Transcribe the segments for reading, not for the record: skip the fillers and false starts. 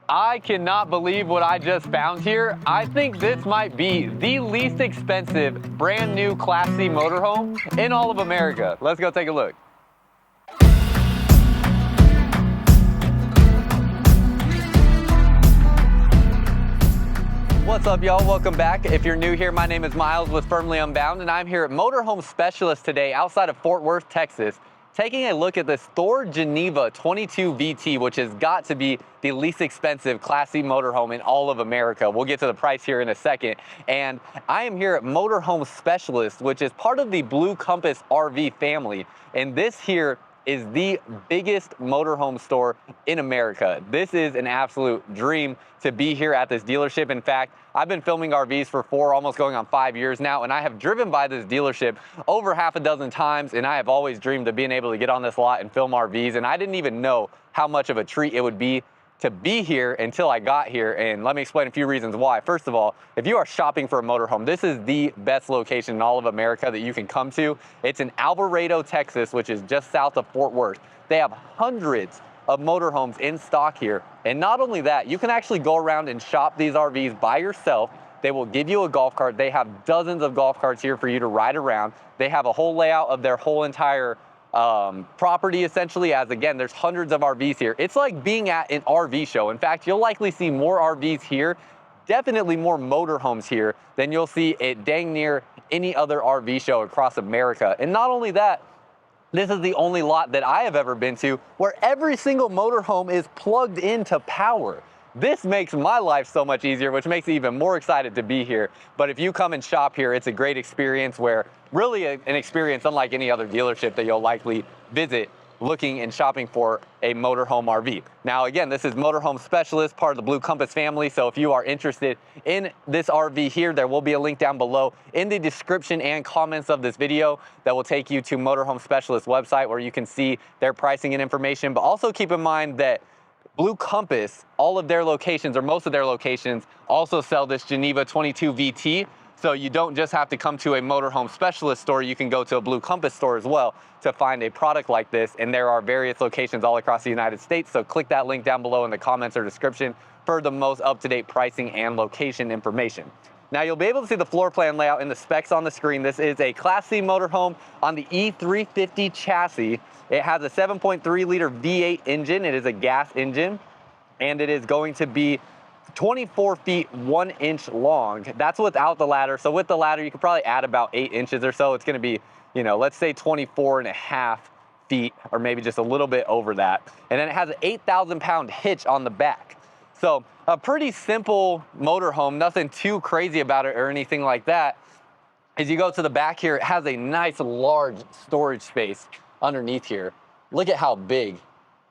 I cannot believe what I just found here. I think this might be the least expensive brand new Class C motorhome in all of America. Let's go take a look. What's up, y'all? Welcome back. If you're new here, my name is Miles with Firmly Unbound, and I'm here at Motorhome Specialist today outside of Fort Worth, Texas, taking a look at this Thor Geneva 22 VT, which has got to be the least expensive Class C motorhome in all of America. We'll get to the price here in a second. And I am here at Motorhome Specialist, which is part of the Blue Compass RV family. And this here is the biggest motorhome store in America. This is an absolute dream to be here at this dealership. In fact, I've been filming RVs for 4, almost going on 5 years now, and I have driven by this dealership over half a dozen times, and I have always dreamed of being able to get on this lot and film RVs, and I didn't even know how much of a treat it would be to be here until I got here. And let me explain a few reasons why. First of all, if you are shopping for a motorhome, this is the best location in all of America that you can come to. It's in Alvarado, Texas, which is just south of Fort Worth. They have hundreds of motorhomes in stock here. And not only that, you can actually go around and shop these RVs by yourself. They will give you a golf cart. They have dozens of golf carts here for you to ride around. They have a whole layout of their whole entire property, essentially, as again, there's hundreds of RVs here. It's like being at an RV show. In fact, you'll likely see more RVs here, definitely more motorhomes here, than you'll see at dang near any other RV show across America. And not only that, this is the only lot that I have ever been to where every single motorhome is plugged into power. This makes my life so much easier, which makes me even more excited to be here. But if you come and shop here, it's a great experience, where really an experience unlike any other dealership that you'll likely visit looking and shopping for a motorhome RV. Now, again, this is Motorhome Specialist, part of the Blue Compass family. So if you are interested in this RV here, there will be a link down below in the description and comments of this video that will take you to Motorhome Specialist website, where you can see their pricing and information. But also keep in mind that Blue Compass, all of their locations, or most of their locations, also sell this Geneva 22 VT. So you don't just have to come to a Motorhome Specialist store, you can go to a Blue Compass store as well to find a product like this. And there are various locations all across the United States. So click that link down below in the comments or description for the most up-to-date pricing and location information. Now, you'll be able to see the floor plan layout and the specs on the screen. This is a Class C motorhome on the E350 chassis. It has a 7.3 liter V8 engine. It is a gas engine, and it is going to be 24 feet 1 inch long. That's without the ladder. So with the ladder, you could probably add about 8 inches or so. It's going to be, you know, let's say 24.5 feet, or maybe just a little bit over that. And then it has an 8,000 pound hitch on the back. So a pretty simple motorhome, nothing too crazy about it or anything like that. As you go to the back here, it has a nice large storage space underneath here. Look at how big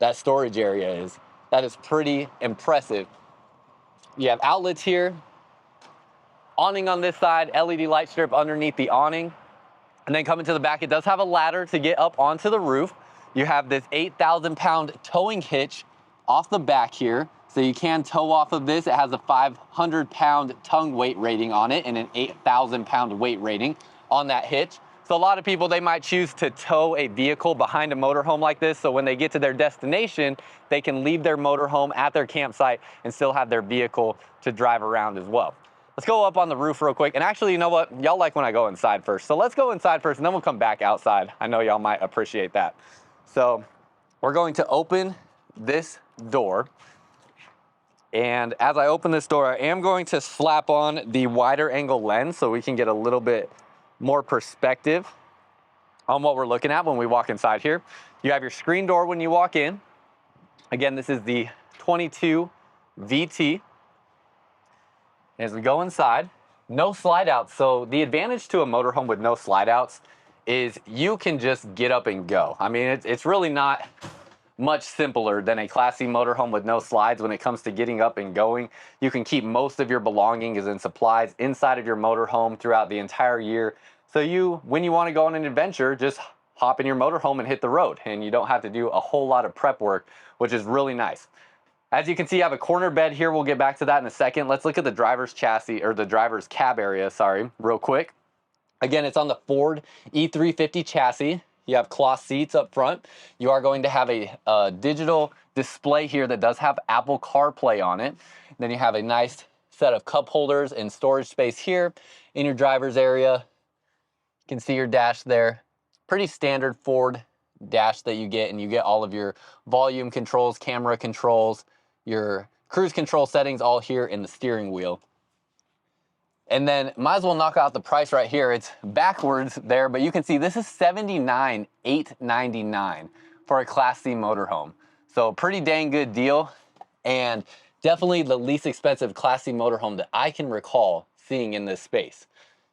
that storage area is. That is pretty impressive. You have outlets here, awning on this side, LED light strip underneath the awning. And then coming to the back, it does have a ladder to get up onto the roof. You have this 8,000 pound towing hitch off the back here. So you can tow off of this. It has a 500 pound tongue weight rating on it and an 8,000 pound weight rating on that hitch. So a lot of people, they might choose to tow a vehicle behind a motorhome like this, so when they get to their destination, they can leave their motorhome at their campsite and still have their vehicle to drive around as well. Let's go up on the roof real quick. And actually, you know what? Y'all like when I go inside first. So let's go inside first, and then we'll come back outside. I know y'all might appreciate that. So we're going to open this door. And as I open this door, I am going to slap on the wider angle lens so we can get a little bit more perspective on what we're looking at when we walk inside here. You have your screen door when you walk in. Again, this is the 22 VT. As we go inside, no slide outs. So the advantage to a motorhome with no slide outs is you can just get up and go. I mean, it's really not much simpler than a Class C motorhome with no slides when it comes to getting up and going. You can keep most of your belongings and supplies inside of your motorhome throughout the entire year. So when you want to go on an adventure, just hop in your motorhome and hit the road, and you don't have to do a whole lot of prep work, which is really nice. As you can see, I have a corner bed here. We'll get back to that in a second. Let's look at the driver's chassis, or the driver's cab area, sorry, real quick. Again, it's on the Ford E350 chassis. You have cloth seats up front. You are going to have a digital display here that does have Apple CarPlay on it. Then you have a nice set of cup holders and storage space here in your driver's area. You can see your dash there. Pretty standard Ford dash that you get, and you get all of your volume controls, camera controls, your cruise control settings all here in the steering wheel. And then might as well knock out the price right here. It's backwards there, but you can see this is $79,899 for a Class C motorhome. So pretty dang good deal, and definitely the least expensive Class C motorhome that I can recall seeing in this space.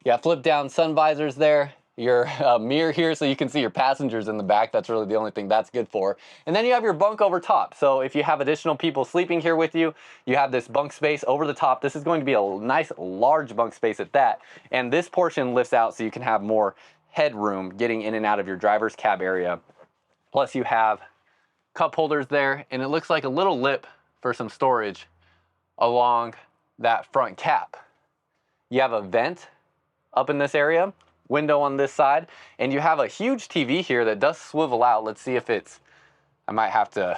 You have flip down sun visors there, your mirror here so you can see your passengers in the back. That's really the only thing that's good for. And then you have your bunk over top. So if you have additional people sleeping here with you, you have this bunk space over the top. This is going to be a nice large bunk space at that. And this portion lifts out so you can have more headroom getting in and out of your driver's cab area. Plus you have cup holders there, and it looks like a little lip for some storage along that front cap. You have a vent up in this area, window on this side, and you have a huge TV here that does swivel out. Let's see if it's, I might have to,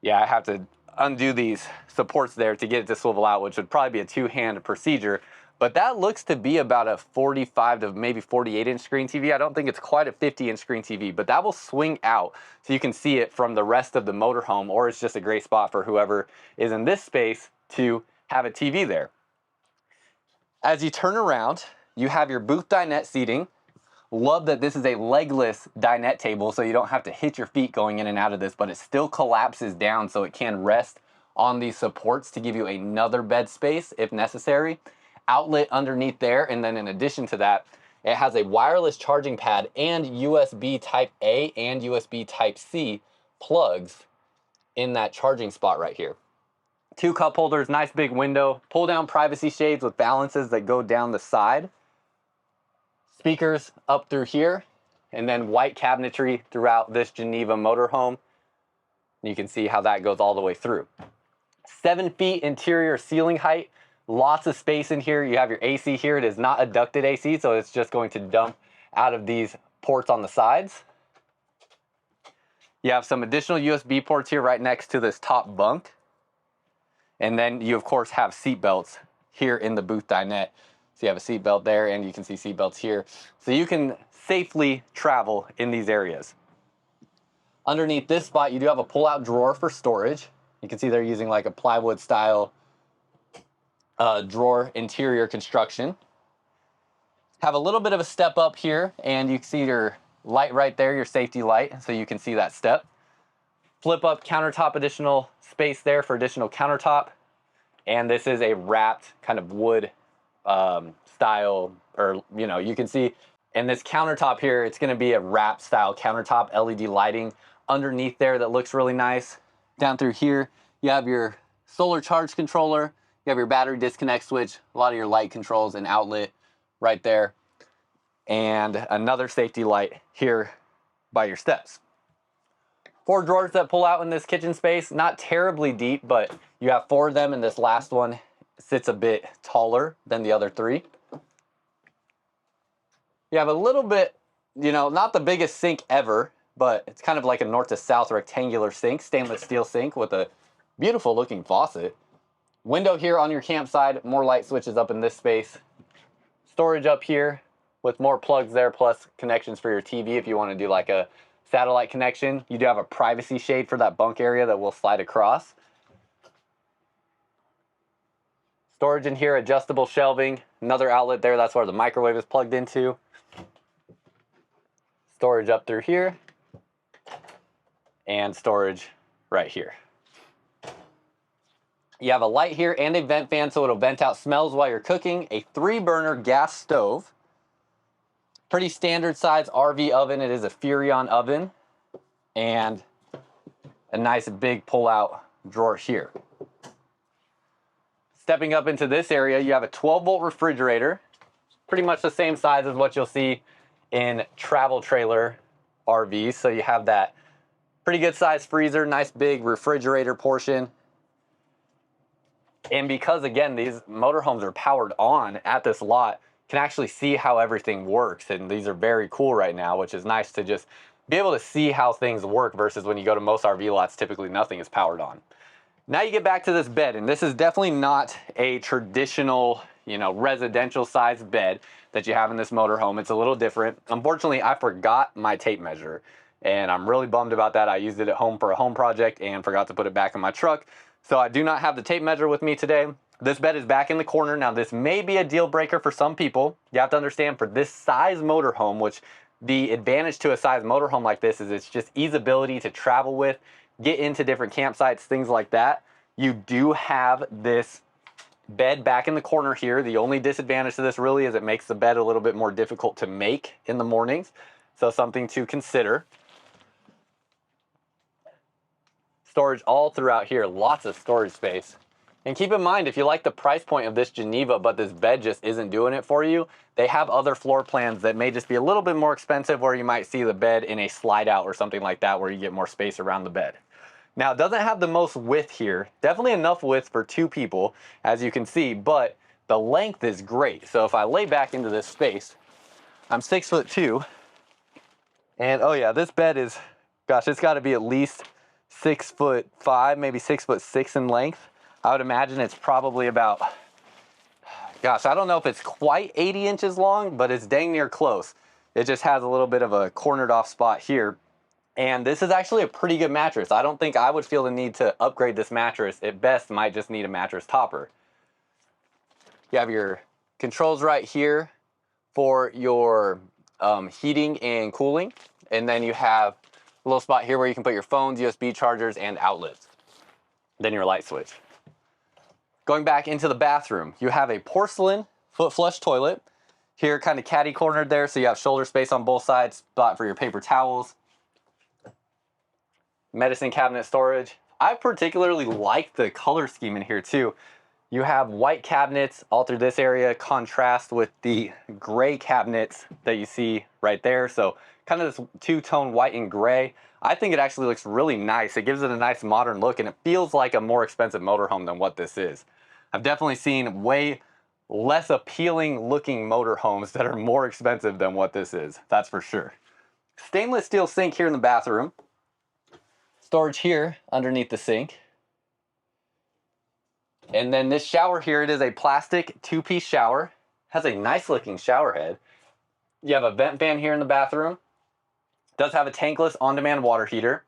yeah, I have to undo these supports there to get it to swivel out, which would probably be a two-hand procedure. But that looks to be about a 45 to maybe 48-inch screen TV. I don't think it's quite a 50-inch screen TV, but that will swing out so you can see it from the rest of the motorhome, or it's just a great spot for whoever is in this space to have a TV there. As you turn around, you have your booth dinette seating. Love that this is a legless dinette table, so you don't have to hit your feet going in and out of this, but it still collapses down so it can rest on these supports to give you another bed space if necessary. Outlet underneath there, and then in addition to that, it has a wireless charging pad and USB Type A and USB Type C plugs in that charging spot right here. Two cup holders, nice big window, pull down privacy shades with balances that go down the side. Speakers up through here, and then white cabinetry throughout this Geneva motorhome. You can see how that goes all the way through. 7 feet interior ceiling height, lots of space in here. You have your AC here. It is not a ducted AC, so it's just going to dump out of these ports on the sides. You have some additional USB ports here right next to this top bunk. And then you, of course, have seat belts here in the booth dinette. So you have a seat belt there, and you can see seat belts here. So you can safely travel in these areas. Underneath this spot, you do have a pull-out drawer for storage. You can see they're using like a plywood style drawer interior construction. Have a little bit of a step up here, and you can see your light right there, your safety light, so you can see that step. Flip up countertop, additional space there for additional countertop. And this is a wrapped kind of wood style, or you can see in this countertop here, it's going to be a wrap style countertop, LED lighting underneath there that looks really nice. Down through here, you have your solar charge controller, you have your battery disconnect switch, a lot of your light controls and outlet right there, and another safety light here by your steps. 4 drawers that pull out in this kitchen space, not terribly deep, but you have 4 of them, and this last one sits a bit taller than the other 3. You have a little bit, not the biggest sink ever, but it's kind of like a north to south rectangular sink, stainless steel sink with a beautiful looking faucet. Window here on your campsite, more light switches up in this space. Storage up here with more plugs there, plus connections for your TV if you want to do like a satellite connection. You do have a privacy shade for that bunk area that will slide across. Storage in here, adjustable shelving, another outlet there, that's where the microwave is plugged into. Storage up through here, and storage right here. You have a light here and a vent fan, so it'll vent out smells while you're cooking. A 3-burner gas stove. Pretty standard size RV oven. It is a Furrion oven. And a nice big pull-out drawer here. Stepping up into this area, you have a 12-volt refrigerator. Pretty much the same size as what you'll see in travel trailer RVs. So you have that pretty good size freezer, nice big refrigerator portion. And because, again, these motorhomes are powered on at this lot, you can actually see how everything works. And these are very cool right now, which is nice to just be able to see how things work versus when you go to most RV lots, typically nothing is powered on. Now you get back to this bed, and this is definitely not a traditional, residential sized bed that you have in this motorhome. It's a little different. Unfortunately, I forgot my tape measure, and I'm really bummed about that. I used it at home for a home project and forgot to put it back in my truck. So I do not have the tape measure with me today. This bed is back in the corner. Now this may be a deal breaker for some people. You have to understand, for this size motorhome, which the advantage to a size motorhome like this is it's just easeability to travel with, get into different campsites, things like that. You do have this bed back in the corner here. The only disadvantage to this really is it makes the bed a little bit more difficult to make in the mornings. So something to consider. Storage all throughout here, lots of storage space. And keep in mind, if you like the price point of this Geneva, but this bed just isn't doing it for you, they have other floor plans that may just be a little bit more expensive, where you might see the bed in a slide out or something like that, where you get more space around the bed. Now, it doesn't have the most width here. Definitely enough width for 2 people, as you can see, but the length is great. So if I lay back into this space, I'm 6'2", and oh yeah, this bed is, gosh, it's gotta be at least 6'5", maybe 6'6" in length. I would imagine it's probably about, gosh, I don't know if it's quite 80 inches long, but it's dang near close. It just has a little bit of a cornered off spot here. And this is actually a pretty good mattress. I don't think I would feel the need to upgrade this mattress. At best, might just need a mattress topper. You have your controls right here for your heating and cooling. And then you have a little spot here where you can put your phones, USB chargers, and outlets. Then your light switch. Going back into the bathroom, you have a porcelain foot flush toilet. Here, kind of caddy cornered there, so you have shoulder space on both sides, spot for your paper towels. Medicine cabinet storage. I particularly like the color scheme in here too. You have white cabinets all through this area, contrast with the gray cabinets that you see right there. So kind of this two-tone white and gray. I think it actually looks really nice. It gives it a nice modern look, and it feels like a more expensive motorhome than what this is. I've definitely seen way less appealing looking motorhomes that are more expensive than what this is. That's for sure. Stainless steel sink here in the bathroom. Storage here underneath the sink. And then this shower here, it is a plastic 2-piece shower. Has a nice looking shower head. You have a vent fan here in the bathroom. It does have a tankless on-demand water heater.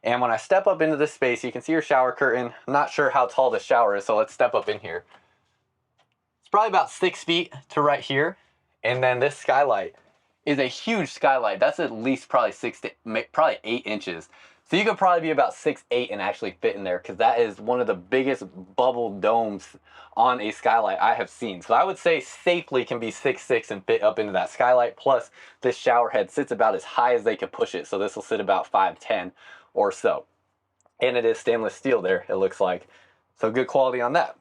And when I step up into this space, you can see your shower curtain. I'm not sure how tall the shower is, so let's step up in here. It's probably about 6 feet to right here. And then this skylight is a huge skylight. That's at least probably 8 inches. So you could probably be about 6'8" and actually fit in there, because that is one of the biggest bubble domes on a skylight I have seen. So I would say safely can be 6'6" and fit up into that skylight. Plus this shower head sits about as high as they could push it. So this will sit about 5'10" or so. And it is stainless steel there, it looks like. So good quality on that.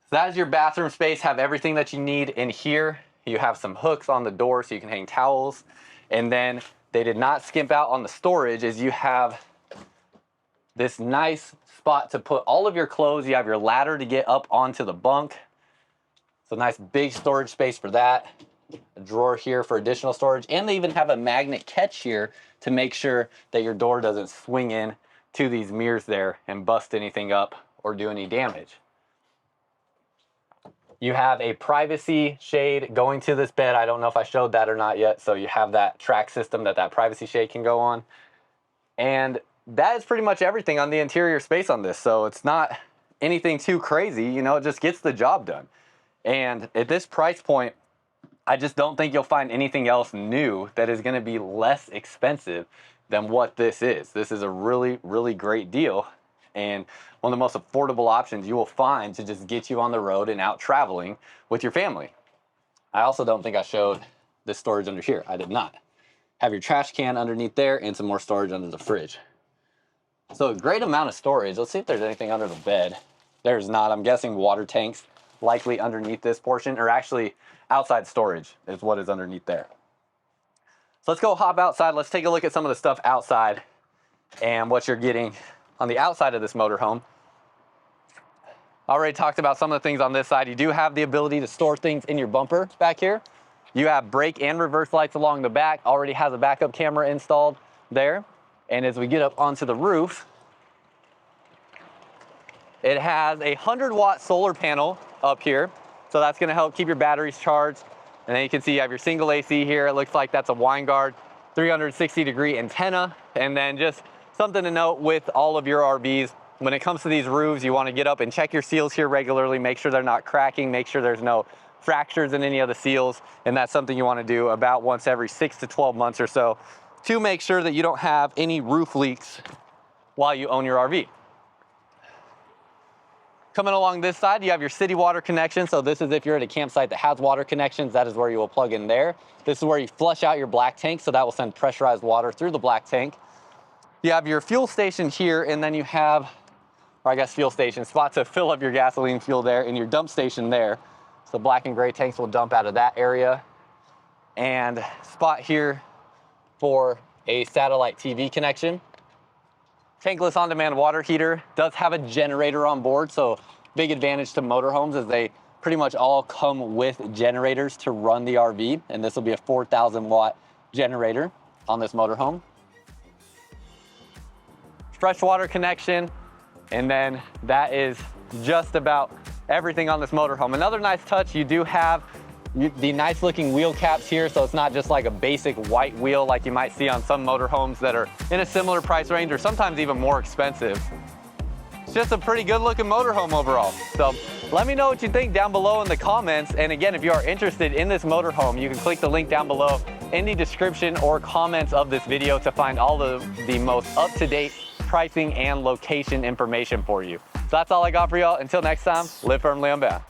So that is your bathroom space. Have everything that you need in here. You have some hooks on the door so you can hang towels. And then they did not skimp out on the storage, as you have this nice spot to put all of your clothes. You have your ladder to get up onto the bunk. So nice big storage space for that. A drawer here for additional storage. And they even have a magnet catch here to make sure that your door doesn't swing in to these mirrors there and bust anything up or do any damage. You have a privacy shade going to this bed. I don't know if I showed that or not yet. So you have that track system that privacy shade can go on. And that is pretty much everything on the interior space on this. So it's not anything too crazy, it just gets the job done. And at this price point, I just don't think you'll find anything else new that is going to be less expensive than what this is. This is a really, really great deal. And one of the most affordable options you will find to just get you on the road and out traveling with your family. I also don't think I showed this storage under here. I did not. Have your trash can underneath there and some more storage under the fridge. So a great amount of storage. Let's see if there's anything under the bed. There's not. I'm guessing water tanks likely underneath this portion, or actually outside storage is what is underneath there. So let's go hop outside. Let's take a look at some of the stuff outside and what you're getting on the outside of this motorhome. Already talked about some of the things on this side. You do have the ability to store things in your bumper back here. You have brake and reverse lights along the back, already has a backup camera installed there. And as we get up onto the roof, it has a 100-watt solar panel up here. So that's gonna help keep your batteries charged. And then you can see you have your single AC here. It looks like that's a Winegard 360-degree antenna. And then just something to note with all of your RVs, when it comes to these roofs, you wanna get up and check your seals here regularly, make sure they're not cracking, make sure there's no fractures in any of the seals. And that's something you wanna do about once every 6 to 12 months or so to make sure that you don't have any roof leaks while you own your RV. Coming along this side, you have your city water connection. So this is if you're at a campsite that has water connections, that is where you will plug in there. This is where you flush out your black tank, so that will send pressurized water through the black tank. You have your fuel station here, and then you have, or I guess fuel station, spot to fill up your gasoline fuel there, and your dump station there. So black and gray tanks will dump out of that area. And spot here for a satellite TV connection. Tankless on-demand water heater, does have a generator on board, so big advantage to motorhomes is they pretty much all come with generators to run the RV, and this will be a 4,000-watt generator on this motorhome. Freshwater connection, and then that is just about everything on this motorhome. Another nice touch, you do have the nice looking wheel caps here, so it's not just like a basic white wheel like you might see on some motorhomes that are in a similar price range or sometimes even more expensive. It's just a pretty good looking motorhome overall. So let me know what you think down below in the comments. And again, if you are interested in this motorhome, you can click the link down below in the description or comments of this video to find all of the most up-to-date pricing and location information for you. So that's all I got for y'all. Until next time, live firmly unbound.